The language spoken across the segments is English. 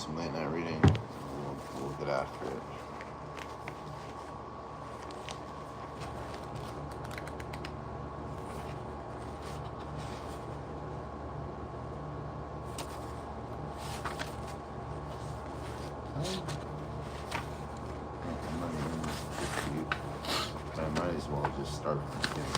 some late night reading. We'll get after it. I might as well just start from the beginning.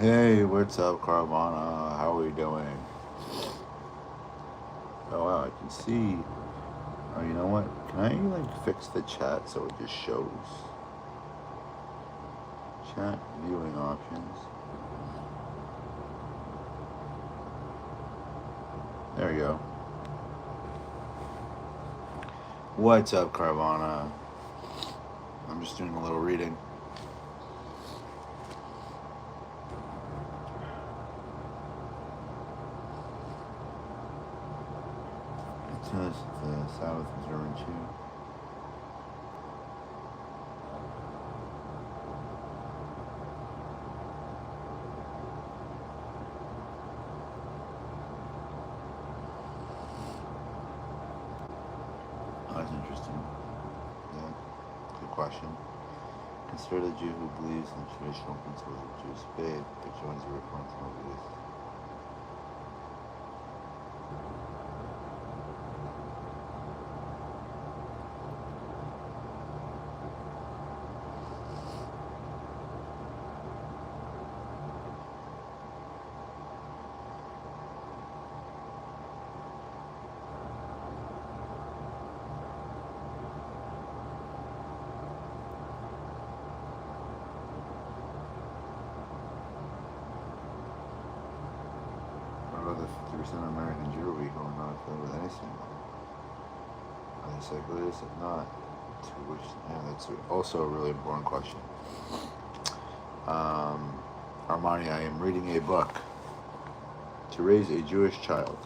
Hey, what's up, Carvana? How are we doing? Oh, wow, I can see. Oh, you know what? Can I, like, fix the chat so it just shows? Chat viewing options. There you go. What's up, Carvana? I'm just doing a little reading. It says the Sabbath observant too. Oh, that's interesting. Yeah, good question. Consider the Jew who believes in the traditional principles of Jewish faith, but joins the Reformed movement. 50% of American Jewry who are not affiliated with any single. Are they secularists? If not, to which, that's also a really important question. Armani, I am reading a book to raise a Jewish child.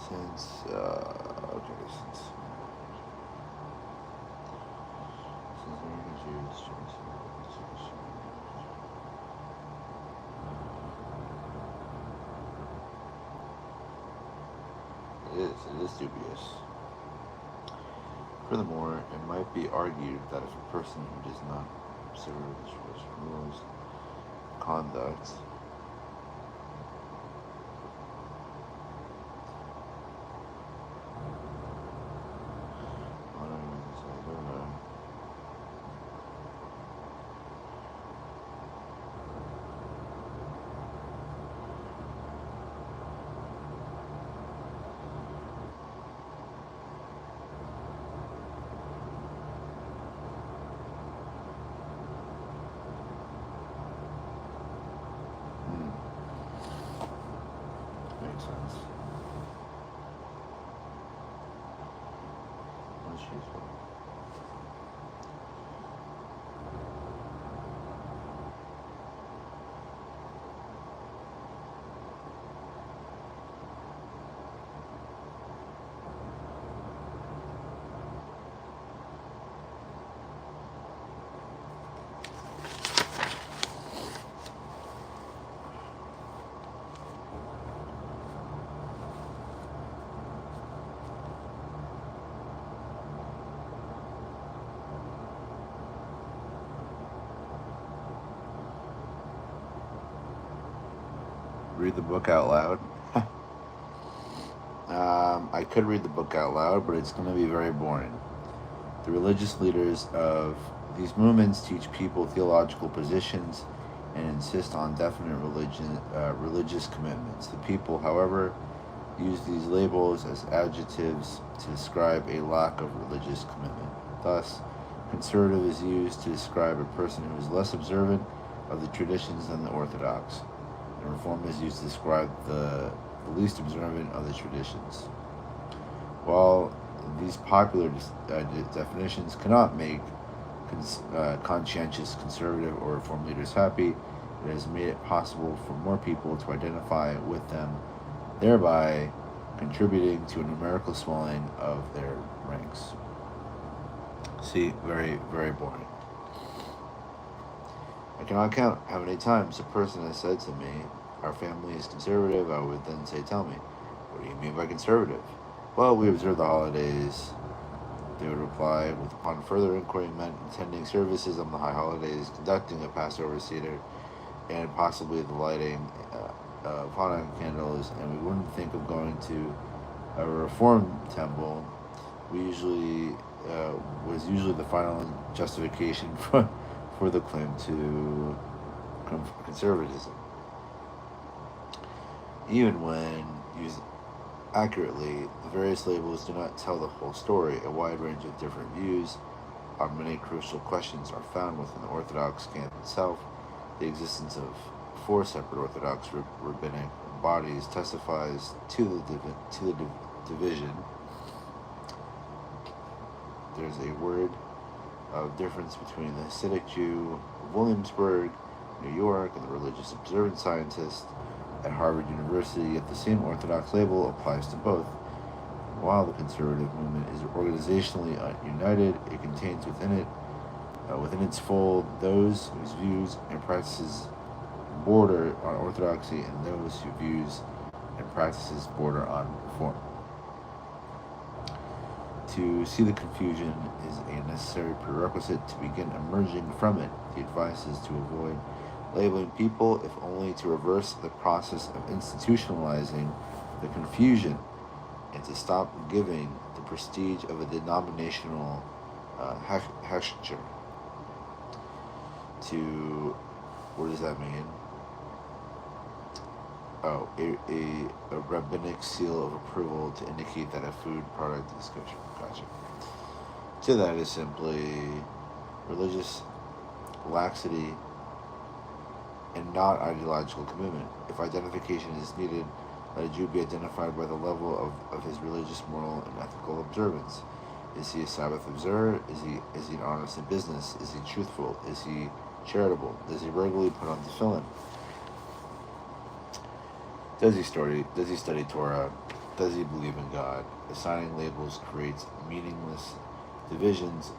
Since American Jews, it is dubious. Furthermore, it might be argued that if a person who does not observe the Jewish rules of conduct makes sense. That's useful. Read the book out loud. I could read the book out loud, but it's going to be very boring. The religious leaders of these movements teach people theological positions and insist on definite religious commitments. The people, however, use these labels as adjectives to describe a lack of religious commitment. Thus, conservative is used to describe a person who is less observant of the traditions than the Orthodox. And reform is used to describe the least observant of the traditions. While these popular definitions cannot make conscientious conservative or reform leaders happy, it has made it possible for more people to identify with them, thereby contributing to a numerical swelling of their ranks. See, very, very boring. I cannot count how many times a person has said to me, "Our family is conservative." I would then say, "Tell me, what do you mean by conservative?" "Well, we observe the holidays." They would reply, with upon further inquiry meant attending services on the high holidays, conducting a Passover Seder, and possibly the lighting of Hanukkah candles, and we wouldn't think of going to a Reform temple. Was usually the final justification for the claim to conservatism. Even when used accurately, the various labels do not tell the whole story. A wide range of different views on many crucial questions are found within the Orthodox camp itself. The existence of 4 separate Orthodox rabbinic bodies testifies to the division. There's a word of difference between the Hasidic Jew of Williamsburg, New York, and the religious observance scientist at Harvard University, yet the same Orthodox label applies to both. While the conservative movement is organizationally united, it contains within its fold those whose views and practices border on orthodoxy and those whose views and practices border on reform. To see the confusion is a necessary prerequisite to begin emerging from it. The advice is to avoid labeling people, if only to reverse the process of institutionalizing the confusion and to stop giving the prestige of a denominational hechsher to, what does that mean? Oh, a rabbinic seal of approval to indicate that a food product is kosher. Gotcha. So that is simply religious laxity, and not ideological commitment. If identification is needed, let a Jew be identified by the level of his religious, moral, and ethical observance. Is he a Sabbath observer? Is he honest in business? Is he truthful? Is he charitable? Does he regularly put on tefillin? Does he study Torah? Does he believe in God? Assigning labels creates meaningless divisions.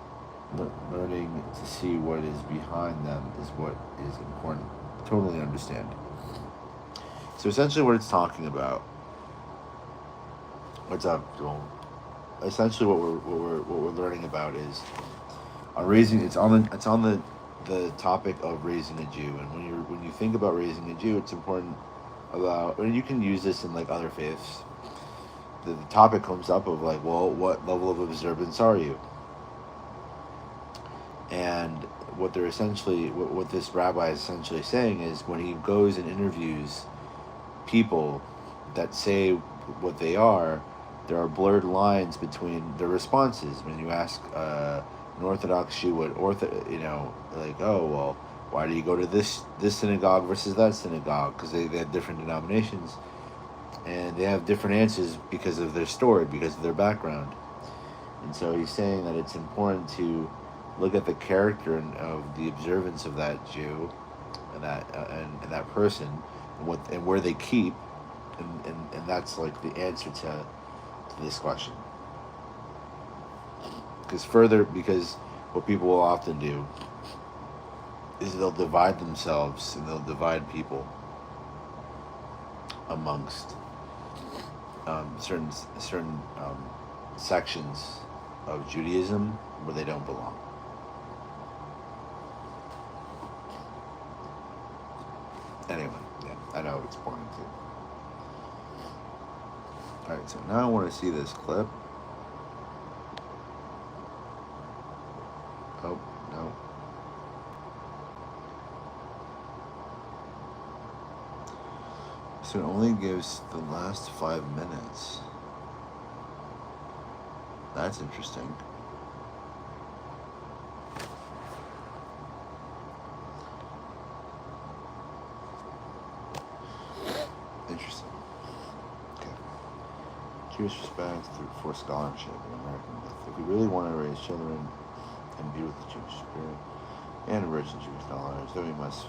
Learning to see what is behind them is what is important. Totally understand. So essentially what it's talking about, what's up, Joel? Essentially what we're learning about is on raising, it's on the topic of raising a Jew. And when you think about raising a Jew, it's important about, and you can use this in like other faiths. The topic comes up of like, well, what level of observance are you? And what they're essentially, what this rabbi is essentially saying is, when he goes and interviews people that say what they are, there are blurred lines between their responses. When you ask an Orthodox Jew what like, oh, well, why do you go to this synagogue versus that synagogue? Because they have different denominations, and they have different answers because of their story, because of their background. And so he's saying that it's important to look at the character of the observance of that Jew and that person, and where they keep, and that's like the answer to this question. Because what people will often do is they'll divide themselves and they'll divide people amongst certain sections of Judaism where they don't belong. Anyway, yeah, I know it's boring too. Alright, so now I want to see this clip. Oh, no. So it only gives the last 5 minutes. That's interesting. Interesting. Okay. Jewish respect for scholarship in American myth. If we really want to raise children and be with the Jewish spirit and enrich in Jewish knowledge, then we must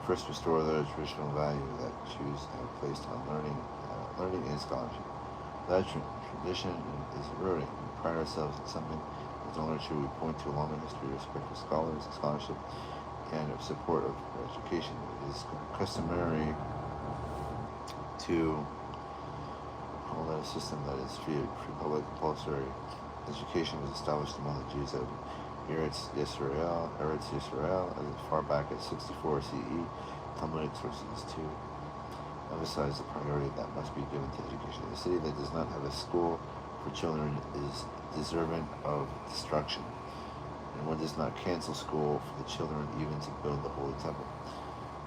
first restore the traditional value that Jews have placed on learning and scholarship. That tradition is eroding. We pride ourselves in something that's no longer true. We point to a long history of respect for scholars and scholarship and of support of education. It is customary to call that a system that is free public compulsory education was established among the Jews of Eretz Yisrael as far back as 64 CE. Talmudic sources to emphasize the priority that must be given to education. A city that does not have a school for children is deserving of destruction, and one does not cancel school for the children even to build the Holy Temple.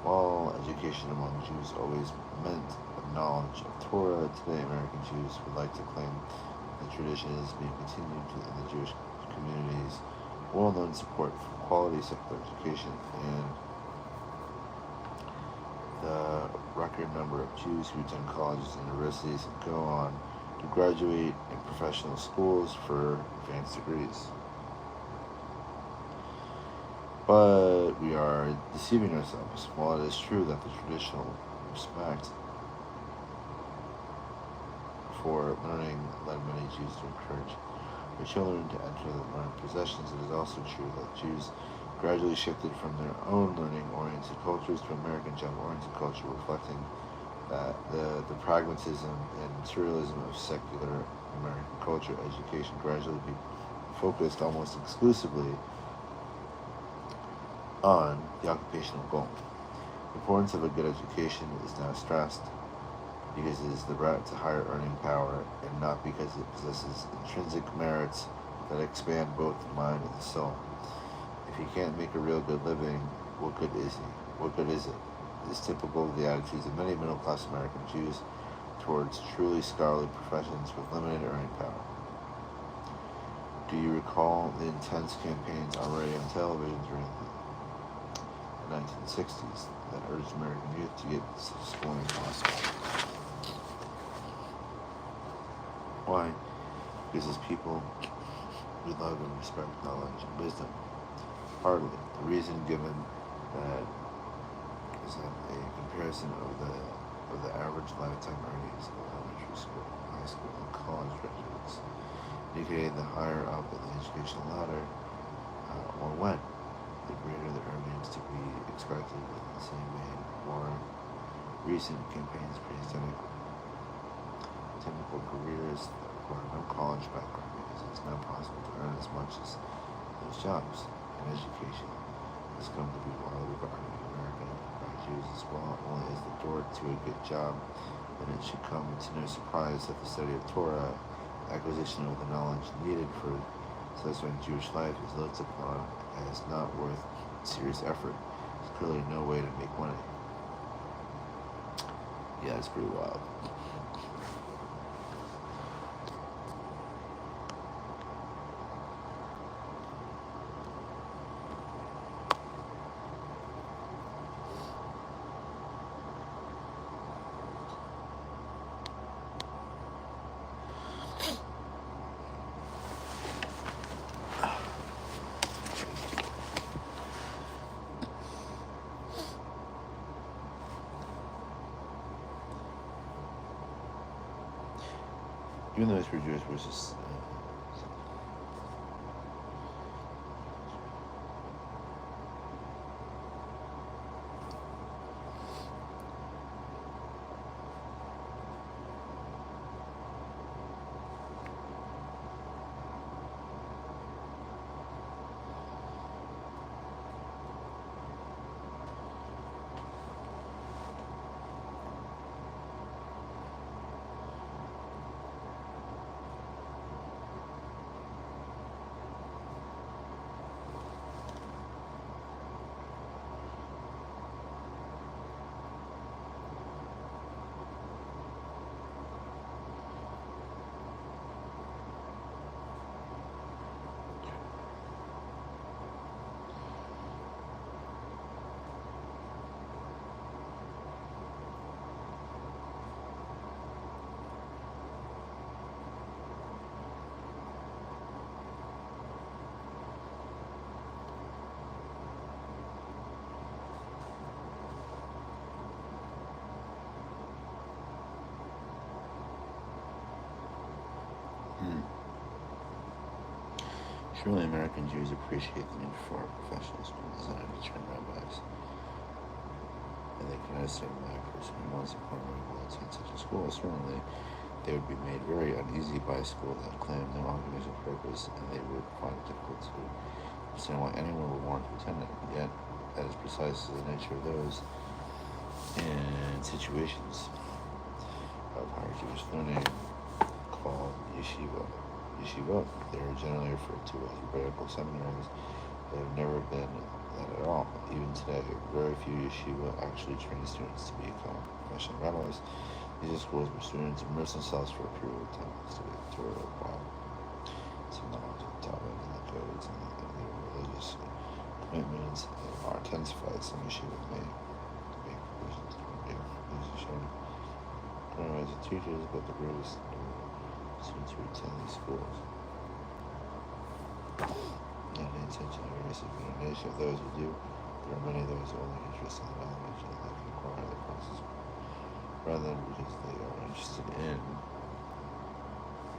While education among Jews always meant knowledge of Torah, today American Jews would like to claim the tradition is being continued in the Jewish community's well-known support for quality secular education and the record number of Jews who attend colleges and universities and go on to graduate in professional schools for advanced degrees. But we are deceiving ourselves. While it is true that the traditional respect for learning led many Jews to encourage their children to enter the learned possessions, it is also true that Jews gradually shifted from their own learning-oriented cultures to American general-oriented culture, reflecting that the pragmatism and materialism of secular American culture. Education gradually be focused almost exclusively on the occupational goal. The importance of a good education is now stressed because it is the route to higher earning power and not because it possesses intrinsic merits that expand both the mind and the soul. If he can't make a real good living, what good is he? What good is it? It is typical of the attitudes of many middle-class American Jews towards truly scholarly professions with limited earning power. Do you recall the intense campaigns already on television during 1960s that urged American youth to get schooling as possible. Why? Because as people, we love and respect knowledge and wisdom. Hardly. The reason given that is that a comparison of the average lifetime earnings of elementary school, high school, and college graduates indicating the higher up in the educational ladder or went, the greater the earnings to be expected within the same vein. More recent campaigns praise technical careers that require no college background because it's not possible to earn as much as those jobs. And education has come to be widely regarded in America by Jews as well, only as the door to a good job. And it should come to no surprise that the study of Torah, acquisition of the knowledge needed for satisfying Jewish life, is looked upon as not worth serious effort. There's clearly no way to make money. Yeah, it's pretty wild. Even though it's for Jewish versus surely American Jews appreciate the need for professional school designed to train rabbis, and they can understand why a person who wants to formally will attend such a school. Certainly, they would be made very uneasy by a school that claimed no organizational purpose, and they would find it difficult to understand why anyone would want to attend it. Yet, that is precisely the nature of those in situations of higher Jewish learning called yeshiva. They are generally referred to as rabbinical seminaries, but have never been that at all. Even today, very few yeshiva actually train students to become professional rabbis. These are schools where students immerse themselves for a period of time to study the Torah while some knowledge of the Talmud and the codes and the religious commitments are intensified. Some yeshivas may make provisions to make these shown as teachers, but the greatest students who attend these schools. And the intention of the nation of those who do, there are many of those only interested in knowledge and that can acquire the process rather than because they are interested in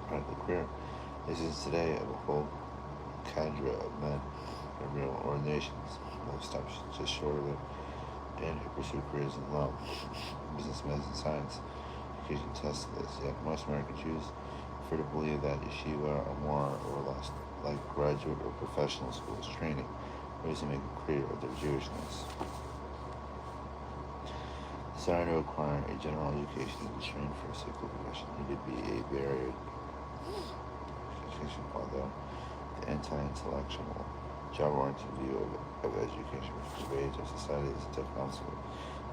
practical career. This is today of a whole cadre of men in real ordinations. Most stops just short of it, and who pursue careers in law, business, medicine, science. Education tests this. Yet most American Jews prefer to believe that yeshiva are more or less like graduate or professional schools training, ways to make it clear of their Jewishness. Desire to acquire a general education and be trained for a secular profession need to be a varied education, although the anti-intellectual, job-oriented view of education which pervades our society is a tough obstacle.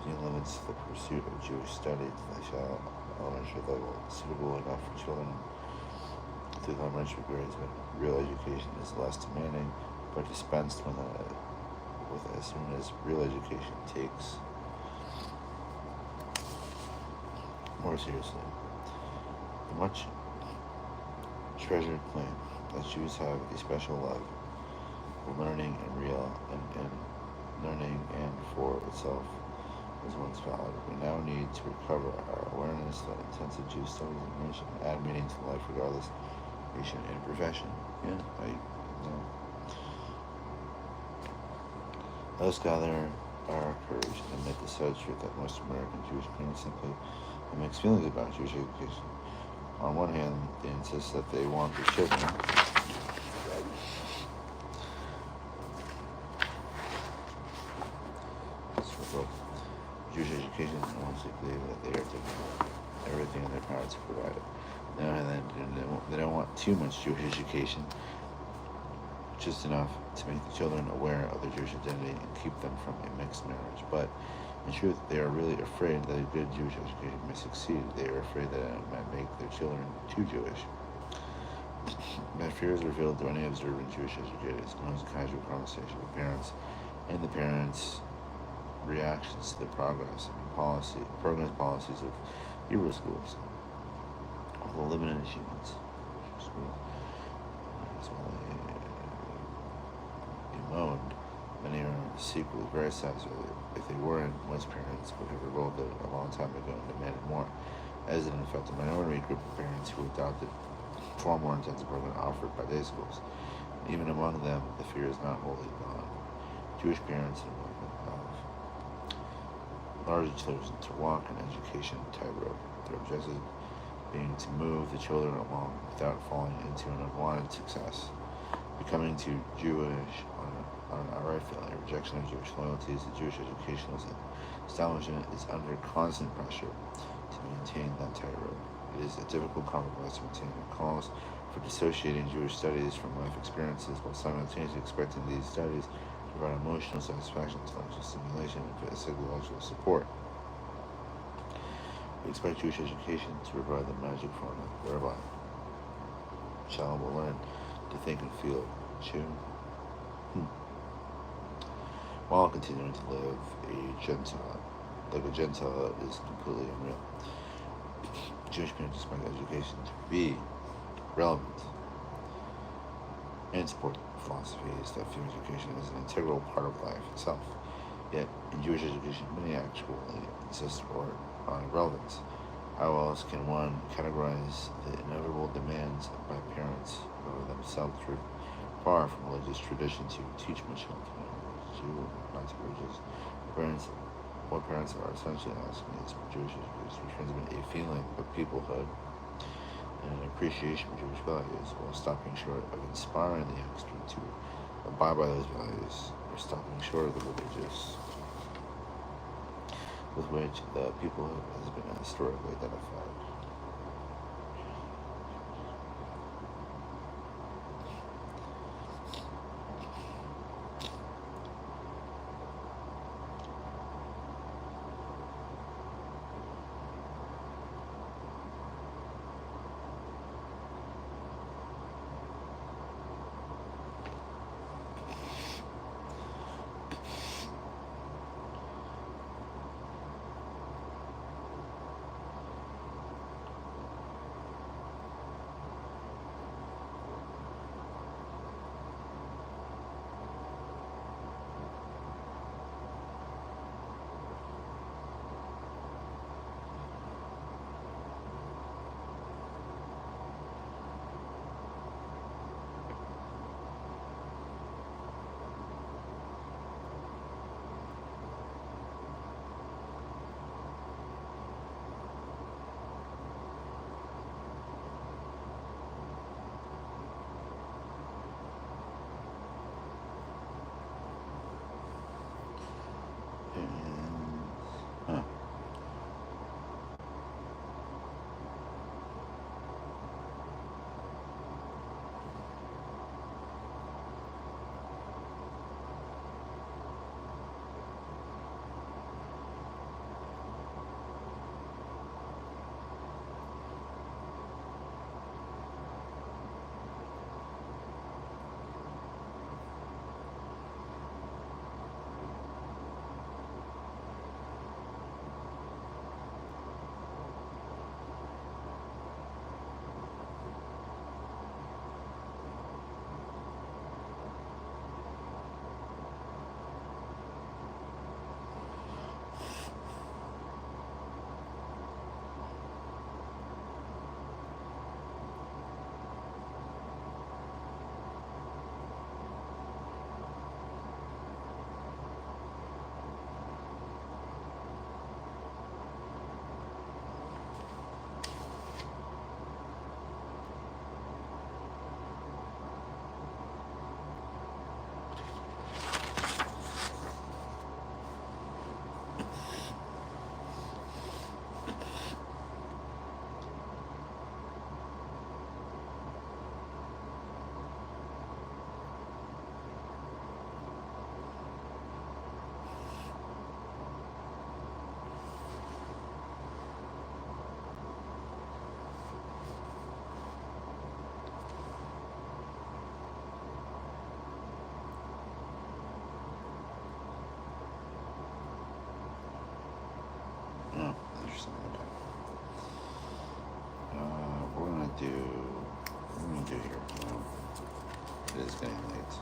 It limits the pursuit of Jewish studies to the shallow elementary level, suitable enough for children through the elementary grades, but real education is less demanding, but dispensed when with as soon as real education takes more seriously the much treasured claim that Jews have a special love for learning and learning and for itself was once valid. We now need to recover our awareness that intensive Jewish studies and mission add meaning to life regardless of nation and profession. Yeah, Let us gather our courage and admit the sad truth that most American Jewish parents simply have mixed feelings about Jewish education. On one hand, they insist that they want their children Jewish education, and once they believe that they are taking everything in their power to provide it. They don't want too much Jewish education, just enough to make the children aware of their Jewish identity and keep them from a mixed marriage. But in truth, they are really afraid that a good Jewish education may succeed. They are afraid that it might make their children too Jewish. That fear is revealed to any observant Jewish educators. Most casual conversation with parents and the parents' reactions to the progress policies of Hebrew schools, of the limited achievements. As well, bemoaned, many are secretly very satisfied if they weren't. Most parents would have revolted a long time ago and demanded more, as it in fact a minority group of parents who adopted far more intensive program offered by day schools. Even among them, the fear is not wholly gone. Jewish parents and largely chosen to walk an education tightrope, their objective being to move the children along without falling into an unwanted success, becoming too Jewish on an outright failure, rejection of Jewish loyalties. The Jewish educational establishment is under constant pressure to maintain that tightrope. It is a difficult compromise to maintain. It calls for dissociating Jewish studies from life experiences while simultaneously expecting these studies provide emotional satisfaction, intellectual stimulation, and psychological support. We expect Jewish education to provide the magic formula whereby a child will learn to think and feel Jew while continuing to live a Gentile. Like a Gentile is completely unreal. Jewish parents expect education to be relevant and support philosophies that view education as an integral part of life itself. Yet, in Jewish education, many actually insist on relevance. How else can one categorize the inevitable demands by parents of themselves far from religious tradition to teach my children, Jew, not to religious? What parents are essentially asking is for Jewish education to transmit a feeling of peoplehood and an appreciation for Jewish values, while stopping short of inspiring the youngster to abide by those values, or stopping short of the religious with which the peoplehood has been historically identified. It is getting late.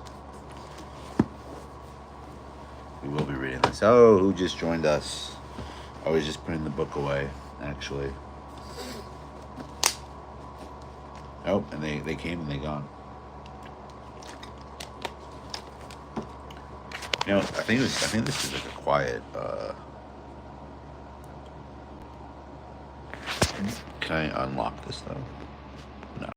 We will be reading this. Oh, who just joined us? I was just putting the book away, actually. Oh, and they came and they gone. You know, I think this is like a quiet. Can I unlock this though?